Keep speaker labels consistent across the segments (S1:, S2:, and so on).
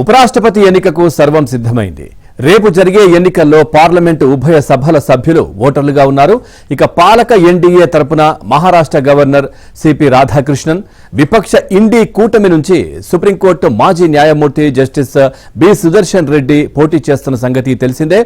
S1: ఉపరాష్ట్రపతి ఎన్నికకు సర్వం సిద్ధమైంది. రేపు జరిగే ఎన్నికల్లో పార్లమెంటు ఉభయ సభల సభ్యులు ఓటర్లుగా ఉన్నారు. ఇక పాలక ఎన్డీఏ తరపున మహారాష్ట్ర గవర్నర్ సిపి రాధాకృష్ణన్, విపక్ష ఇండీ కూటమి నుంచి సుప్రీంకోర్టు మాజీ న్యాయమూర్తి జస్టిస్ బి సుదర్శన్ రెడ్డి పోటీ చేస్తున్న సంగతి తెలిసిందే.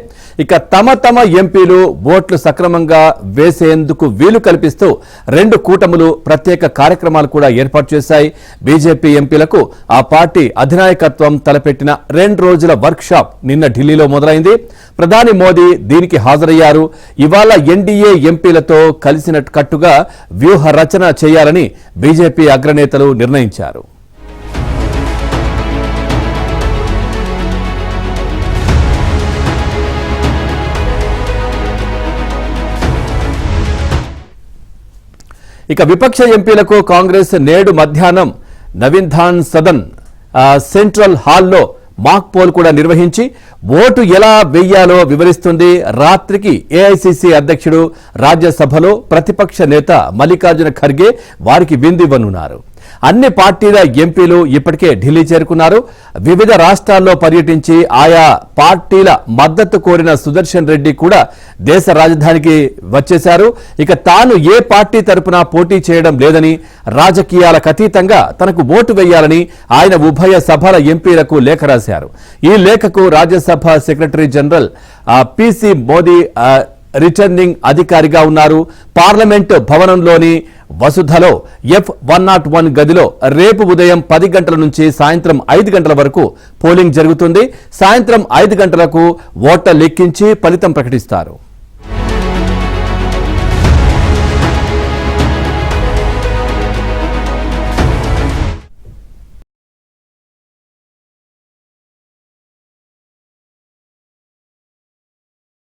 S1: ఇక తమ ఎంపీలు ఓట్లు సక్రమంగా వేసేందుకు వీలు కల్పిస్తూ రెండు కూటములు ప్రత్యేక కార్యక్రమాలు కూడా ఏర్పాటు చేశాయి. బీజేపీ ఎంపీలకు ఆ పార్టీ అధినాయకత్వం తలపెట్టిన 2 రోజుల వర్క్ షాప్ నిన్న ఢిల్లీలో మొదలైంది. ప్రధాని మోదీ దీనికి హాజరయ్యారు. ఇవాళ ఎన్డీఏ ఎంపీలతో కలిసినట్టుగా వ్యూహ రచన చేయాలని బీజేపీ అగ్రనేతలు నిర్ణయించారు. ఇక విపక్ష ఎంపీలకు కాంగ్రెస్ నేడు మధ్యాహ్నం నవీన్ధాన్ సదన్ సెంట్రల్ హాల్లో మాక్ పోల్ కూడా నిర్వహించి ఓటు ఎలా వెయ్యాలో వివరిస్తుంది. రాత్రికి ఏఐసీసీ అధ్యక్షుడు రాజ్యసభలో ప్రతిపక్ష నేత మల్లికార్జున ఖర్గే వారికి విందివ్వనున్నారు. అన్ని పార్టీల ఎంపీలు ఇప్పటికే ఢిల్లీ చేరుకున్నారు. వివిధ రాష్ట్రాల్లో పర్యటించి ఆయా పార్టీల మద్దతు కోరిన సుదర్శన్ రెడ్డి కూడా దేశ రాజధానికి వచ్చేశారు. ఇక తాను ఏ పార్టీ తరపున పోటీ చేయడం లేదని, రాజకీయాలకు అతీతంగా తనకు ఓటు వేయాలని ఆయన ఉభయ సభల ఎంపీలకు లేఖ రాశారు. ఈ లేఖకు Rajya Sabha secretary general PC Modi returning అధికారిగా ఉన్నారు. పార్లమెంటు భవనంలోని వసుధలో F101 గదిలో రేపు ఉదయం 10 గంటల నుంచి సాయంత్రం 5 గంటల వరకు పోలింగ్ జరుగుతుంది. సాయంత్రం 5 గంటలకు ఓట్ల లెక్కించి ఫలితం ప్రకటిస్తారు.